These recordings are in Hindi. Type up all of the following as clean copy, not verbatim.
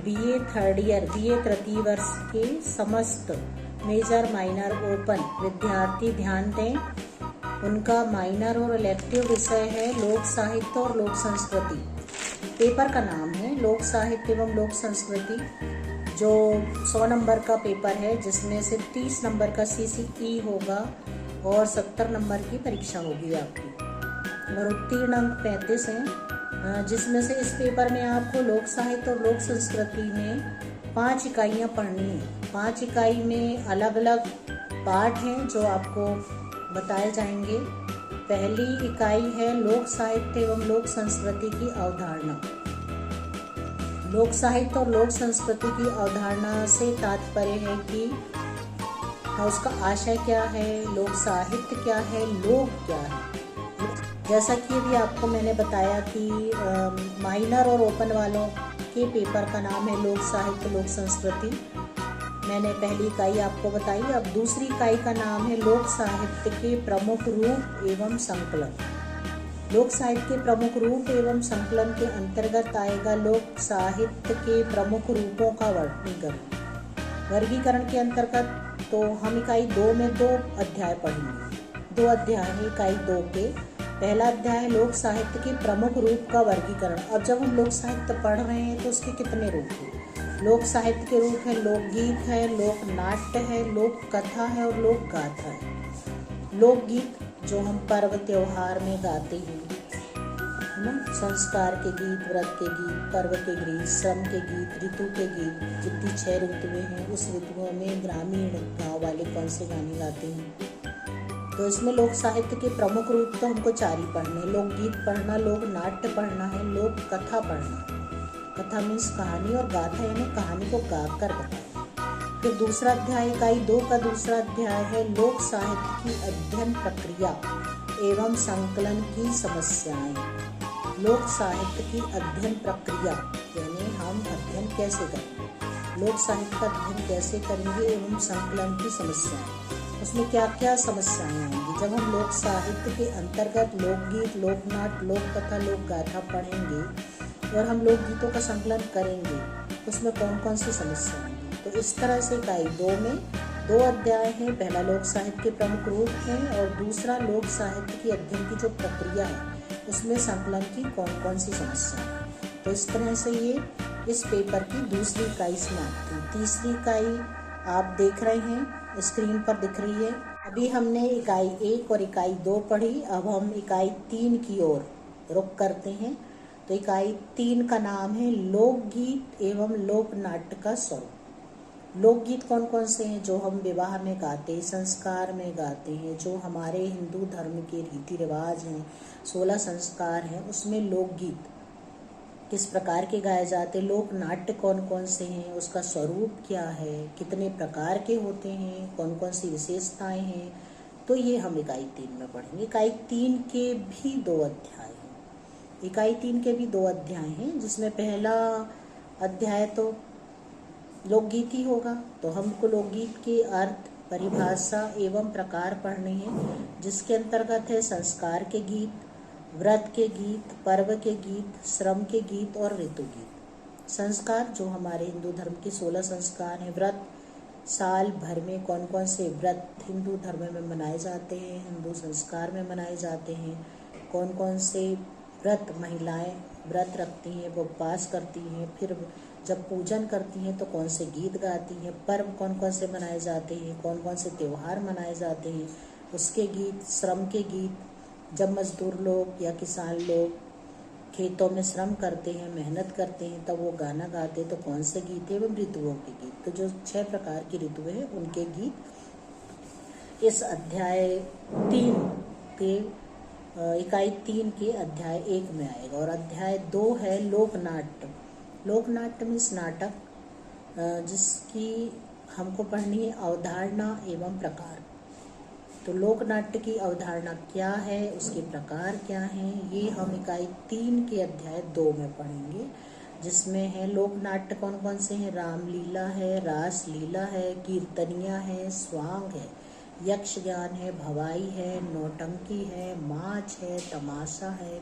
बीए थर्ड ईयर बीए तृतीय वर्ष के समस्त मेजर माइनर ओपन विद्यार्थी ध्यान दें। उनका माइनर और इलेक्टिव विषय है लोक साहित्य और लोक संस्कृति। पेपर का नाम है लोक साहित्य एवं लोक संस्कृति, जो 100 नंबर का पेपर है, जिसमें से 30 नंबर का CCE होगा और 70 नंबर की परीक्षा होगी आपकी, और उत्तीर्ण अंक 35 हैं, जिसमें से इस पेपर में आपको लोक साहित्य और लोक संस्कृति में 5 इकाइयाँ पढ़नी हैं। 5 इकाई में अलग अलग पाठ हैं जो आपको बताए जाएंगे। पहली इकाई है लोक साहित्य एवं लोक संस्कृति की अवधारणा। लोक साहित्य और लोक संस्कृति की अवधारणा से तात्पर्य है कि उसका आशय क्या है, लोक साहित्य क्या है, लोक क्या है। जैसा कि अभी आपको मैंने बताया कि माइनर और ओपन वालों के पेपर का नाम है लोक साहित्य लोक संस्कृति। मैंने पहली इकाई आपको बताई। अब दूसरी इकाई का नाम है लोक साहित्य के प्रमुख रूप एवं संकलन। लोक साहित्य के प्रमुख रूप एवं संकलन के अंतर्गत आएगा लोक साहित्य के प्रमुख रूपों का वर्गीकरण के अंतर्गत। तो हम इकाई 2 में 2 अध्याय पढ़ेंगे। 2 अध्याय है इकाई 2 के। पहला अध्याय है लोक साहित्य के प्रमुख रूप का वर्गीकरण। अब जब हम लोक साहित्य पढ़ रहे हैं तो उसके कितने रूप हैं? लोक साहित्य के रूप है लोकगीत है, लोक नाट्य है, लोक कथा है और लोक गाथा है। लोकगीत जो हम पर्व त्योहार में गाते हैं, है ना, संस्कार के गीत, व्रत के गीत, पर्व के गीत, श्रम के गीत, ऋतु के गीत, जितनी 6 ऋतुएं हैं उस ऋतुओं में ग्रामीण गाँव वाले कौन से गाने गाते हैं। तो इसमें लोक साहित्य के प्रमुख रूप तो हमको 4 ही पढ़ने, लोकगीत पढ़ना, लोक नाट्य पढ़ना है, लोक कथा पढ़ना। कथा मीन्स कहानी और गाथा यानी कहानी को गाकर बताना। फिर दूसरा अध्याय इकाई 2 का दूसरा अध्याय है लोक साहित्य की अध्ययन प्रक्रिया एवं संकलन की समस्याएं। लोक साहित्य की अध्ययन प्रक्रिया यानी हम अध्ययन कैसे करेंगे, लोक साहित्य का अध्ययन कैसे करेंगे एवं संकलन की समस्याएं। उसमें क्या क्या समस्याएं आएंगी जब हम लोक साहित्य के अंतर्गत लोकगीत, लोकनाट्य, लोक कथा, लोक गाथा पढ़ेंगे और हम लोकगीतों का संकलन करेंगे, उसमें कौन कौन सी समस्याएं आएंगी। तो इस तरह से इकाई 2 में 2 अध्याय हैं। पहला लोक साहित्य के प्रमुख रूप हैं और दूसरा लोक साहित्य की अध्ययन की जो प्रक्रिया है उसमें संकलन की कौन कौन सी समस्या है। तो इस तरह से ये इस पेपर की दूसरी इकाई समाप्त हुई। तीसरी इकाई आप देख रहे हैं, स्क्रीन पर दिख रही है। अभी हमने इकाई 1 और इकाई 2 पढ़ी। अब हम इकाई 3 की ओर रुख करते हैं। तो इकाई 3 का नाम है लोकगीत एवं लोक नाट्य का स्वरूप। लोकगीत कौन कौन से हैं? जो हम विवाह में गाते हैं, संस्कार में गाते हैं, जो हमारे हिंदू धर्म के रीति रिवाज हैं, 16 संस्कार हैं, उसमें लोकगीत किस प्रकार के गाए जाते, लोक नाट्य कौन कौन से हैं, उसका स्वरूप क्या है, कितने प्रकार के होते हैं, कौन कौन सी विशेषताएं हैं, तो ये हम इकाई 3 में पढ़ेंगे। इकाई 3 के भी 2 अध्याय हैं। इकाई 3 के भी 2 अध्याय हैं, जिसमें पहला अध्याय तो लोकगीत ही होगा। तो हमको लोकगीत के अर्थ, परिभाषा एवं प्रकार पढ़ने हैं, जिसके अंतर्गत है संस्कार के गीत, व्रत के गीत, पर्व के गीत, श्रम के गीत और ऋतु गीत। संस्कार जो हमारे हिंदू धर्म के 16 संस्कार हैं। व्रत साल भर में कौन कौन से व्रत हिंदू धर्म में मनाए जाते हैं, हिंदू संस्कार में मनाए जाते हैं, कौन कौन से व्रत महिलाएं व्रत रखती हैं, वो उपवास करती हैं, फिर जब पूजन करती हैं तो कौन से गीत गाती हैं, पर्व कौन कौन से मनाए जाते हैं, कौन कौन से त्योहार मनाए जाते हैं, उसके गीत, श्रम के गीत, जब मजदूर लोग या किसान लोग खेतों में श्रम करते हैं, मेहनत करते हैं, तब वो गाना गाते तो कौन से गीत है, एवं ऋतुओं के गीत। तो जो 6 प्रकार की ऋतुएं हैं उनके गीत इस अध्याय 3 के इकाई 3 के अध्याय 1 में आएगा। और अध्याय 2 है लोकनाट्य। लोकनाट्य मीन्स नाटक, जिसकी हमको पढ़नी है अवधारणा एवं प्रकार। तो लोकनाट्य की अवधारणा क्या है, उसके प्रकार क्या हैं, ये हम इकाई 3 के अध्याय 2 में पढ़ेंगे, जिसमें है लोकनाट्य कौन कौन से हैं। रामलीला है, रास लीला है, कीर्तनिया है, स्वांग है, यक्ष गान है, भवाई है, नौटंकी है, माच है, तमाशा है,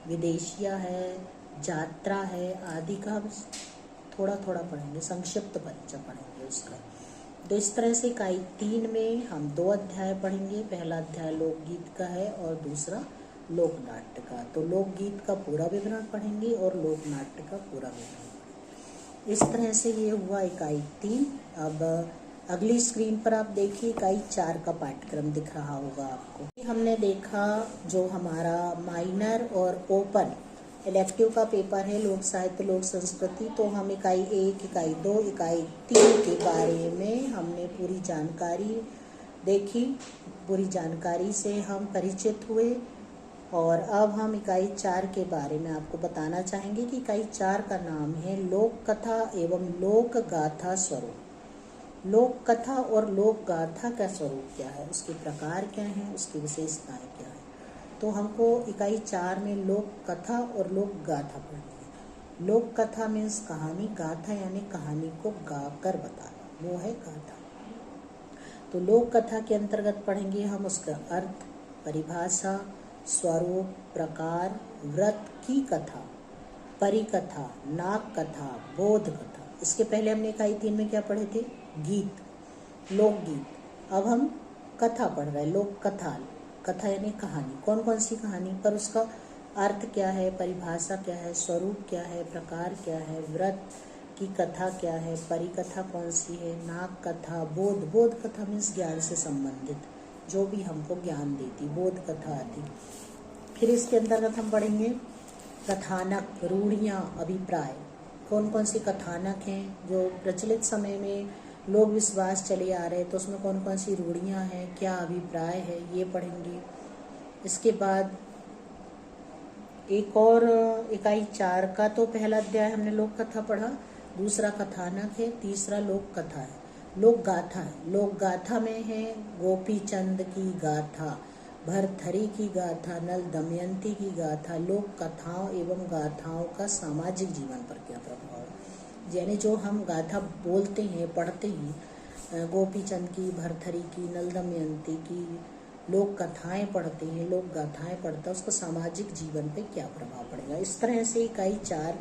विदेशिया है, जात्रा है आदि का थोड़ा थोड़ा पढ़ेंगे, संक्षिप्त परिचय पढ़ेंगे उसका। तो इस तरह से इकाई 3 में हम 2 अध्याय पढ़ेंगे। पहला अध्याय लोकगीत का है और दूसरा लोकनाट्य का। तो लोकगीत का पूरा विवरण पढ़ेंगे और लोकनाट्य का पूरा विवरण। इस तरह से ये हुआ इकाई 3। अब अगली स्क्रीन पर आप देखिए इकाई 4 का पाठ्यक्रम दिख रहा होगा आपको। हमने देखा जो हमारा माइनर और ओपन इलेक्टिव का पेपर है लोक साहित्य लोक संस्कृति, तो हम इकाई 1, इकाई 2, इकाई 3 के बारे में हमने पूरी जानकारी देखी। पूरी जानकारी से हम परिचित हुए और अब हम इकाई 4 के बारे में आपको बताना चाहेंगे कि इकाई 4 का नाम है लोक कथा एवं लोक गाथा स्वरूप। लोक कथा और लोक गाथा का स्वरूप क्या है, उसके प्रकार क्या हैं, उसकी विशेषताएं क्या है। तो हमको इकाई 4 में लोक कथा और लोक गाथा पढ़नी है। लोक कथा मीन्स कहानी, गाथा यानी कहानी को गाकर बताना, वो है गाथा। तो लोक कथा के अंतर्गत पढ़ेंगे हम उसका अर्थ, परिभाषा, स्वरूप, प्रकार, व्रत की कथा, परिकथा, नाक कथा, बोध कथा। इसके पहले हमने इकाई 3 में क्या पढ़े थे, गीत, लोकगीत। अब हम कथा पढ़ रहे हैं, लोक कथा। कथा यानी कहानी, कौन कौन सी कहानी, पर उसका अर्थ क्या है, परिभाषा क्या है, स्वरूप क्या है, प्रकार क्या है, व्रत की कथा क्या है, परिकथा कौन सी है, नाक कथा, बोध। बोध कथा मीन्स ज्ञान से संबंधित, जो भी हमको ज्ञान देती, बोध कथा आती। फिर इसके अंतर्गत हम पढ़ेंगे कथानक, रूढ़ियाँ, अभिप्राय। कौन कौन सी कथानक हैं जो प्रचलित समय में लोग विश्वास चले आ रहे, तो उसमें कौन कौन सी रूढ़ियाँ हैं, क्या अभिप्राय है, ये पढ़ेंगे। इसके बाद एक और इकाई 4 का तो पहला अध्याय हमने लोक कथा पढ़ा, दूसरा कथानक है, तीसरा लोक कथा है, लोक गाथा है। लोक गाथा में है गोपी चंद की गाथा, भरथरी की गाथा, नल दमयंती की गाथा। लोक कथाओं एवं गाथाओं का सामाजिक जीवन पर क्या प्रभाव है, यानी जो हम गाथा बोलते हैं, पढ़ते हैं, गोपी चंद की, भरथरी की, नल दमयंती की लोक कथाएं पढ़ते हैं, लोक गाथाएं पढ़ते हैं, उसका सामाजिक जीवन पे क्या प्रभाव पड़ेगा। इस तरह से इकाई 4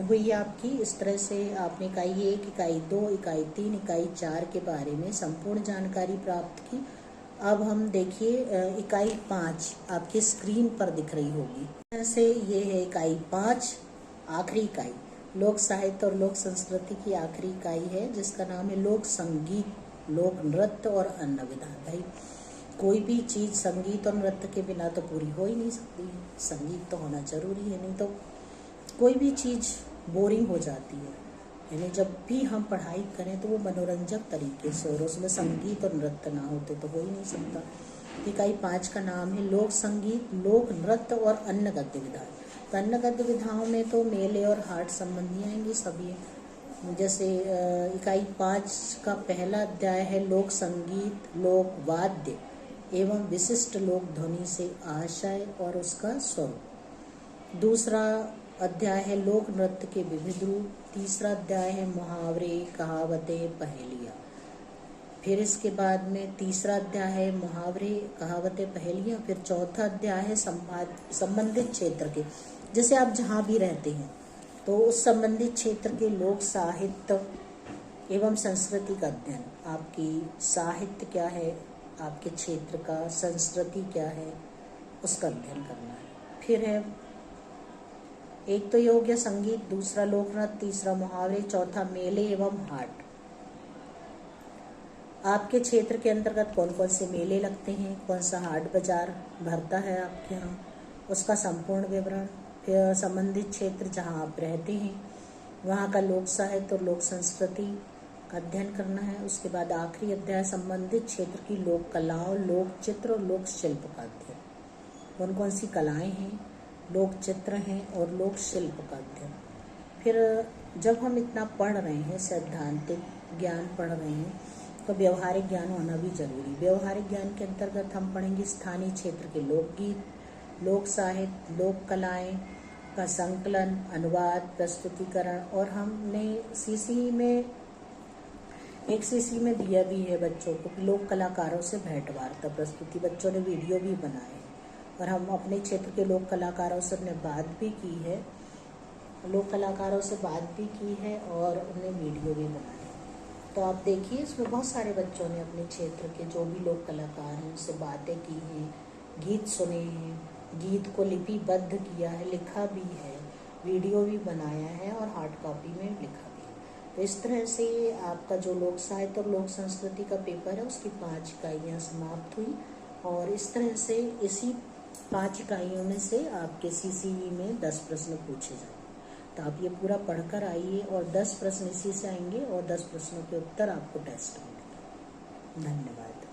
हुई आपकी। इस तरह से आपने इकाई 1, इकाई 2, इकाई 3, इकाई 4 के बारे में संपूर्ण जानकारी प्राप्त की। अब हम देखिए इकाई 5 आपकी स्क्रीन पर दिख रही होगी। ऐसे ये है इकाई 5, आखिरी इकाई, लोक साहित्य और लोक संस्कृति की आखिरी इकाई है, जिसका नाम है लोक संगीत, लोक नृत्य और अन्य विधान। भाई कोई भी चीज़ संगीत और नृत्य के बिना तो पूरी हो ही नहीं सकती है, संगीत तो होना जरूरी है, नहीं तो कोई भी चीज़ बोरिंग हो जाती है। यानी जब भी हम पढ़ाई करें तो वो मनोरंजक तरीके से, और उसमें संगीत और नृत्य ना होते तो हो ही नहीं सकता। इकाई 5 का नाम है लोक संगीत, लोक नृत्य और अन्य गद्य विधान। तो अन्य गद्य विधाओं में तो मेले और हाट संबंधी आएंगी सभी। जैसे इकाई 5 का पहला अध्याय है लोक संगीत, लोक वाद्य एवं विशिष्ट लोक ध्वनि से आशय और उसका स्वरूप। दूसरा अध्याय है लोक नृत्य के विविध रूप। तीसरा अध्याय है मुहावरे, कहावतें, पहेलियाँ। फिर इसके बाद में तीसरा अध्याय है मुहावरे, कहावतें, पहेलियाँ। फिर चौथा अध्याय है संबंधित क्षेत्र के, जैसे आप जहाँ भी रहते हैं तो उस संबंधित क्षेत्र के लोक साहित्य एवं संस्कृति का अध्ययन। आपकी साहित्य क्या है, आपके क्षेत्र का, संस्कृति क्या है, उसका अध्ययन करना है। फिर है एक तो ये हो गया संगीत, दूसरा लोक नृत्य, तीसरा मुहावरे, चौथा मेले एवं हाट। आपके क्षेत्र के अंतर्गत कौन कौन से मेले लगते हैं, कौन सा हाट बाजार भरता है आपके यहाँ, उसका संपूर्ण विवरण। फिर संबंधित क्षेत्र जहाँ आप रहते हैं वहाँ का लोक साहित्य और लोक संस्कृति का अध्ययन करना है। उसके बाद आखिरी अध्याय संबंधित क्षेत्र की लोक कलाओं, लोक चित्र और लोक शिल्प का अध्ययन। कौन कौन सी कलाएं हैं, लोक चित्र हैं और लोक शिल्प का अध्ययन। फिर जब हम इतना पढ़ रहे हैं, सैद्धांतिक ज्ञान पढ़ रहे हैं, तो व्यवहारिक ज्ञान होना भी जरूरी। व्यवहारिक ज्ञान के अंतर्गत हम पढ़ेंगे स्थानीय क्षेत्र के लोकगीत, लोक साहित्य, लोक कलाएं का संकलन, अनुवाद, प्रस्तुतिकरण। और हमने सीसी में एक सीसी में दिया भी है बच्चों को लोक कलाकारों से भेंट वार्ता प्रस्तुति। बच्चों ने वीडियो भी बनाए और हम अपने क्षेत्र के लोक कलाकारों से अपने बात भी की है। लोक कलाकारों से बात भी की है और उन्हें वीडियो भी बनाए। तो आप देखिए, इसमें बहुत सारे बच्चों ने अपने क्षेत्र के जो भी लोक कलाकार हैं उनसे बातें की हैं, गीत सुने हैं, गीत को लिपिबद्ध किया है, लिखा भी है, वीडियो भी बनाया है और हार्ड कॉपी में लिखा भी है। तो इस तरह से आपका जो लोक साहित्य और लोक संस्कृति का पेपर है उसकी 5 इकाइयाँ समाप्त हुई और इस तरह से इसी 5 इकाइयों में से आपके CCE में 10 प्रश्न पूछे जाएंगे। तो आप ये पूरा पढ़कर आइए और 10 प्रश्न इसी से आएंगे और 10 प्रश्नों के उत्तर आपको टेस्ट में मिलेंगे। धन्यवाद।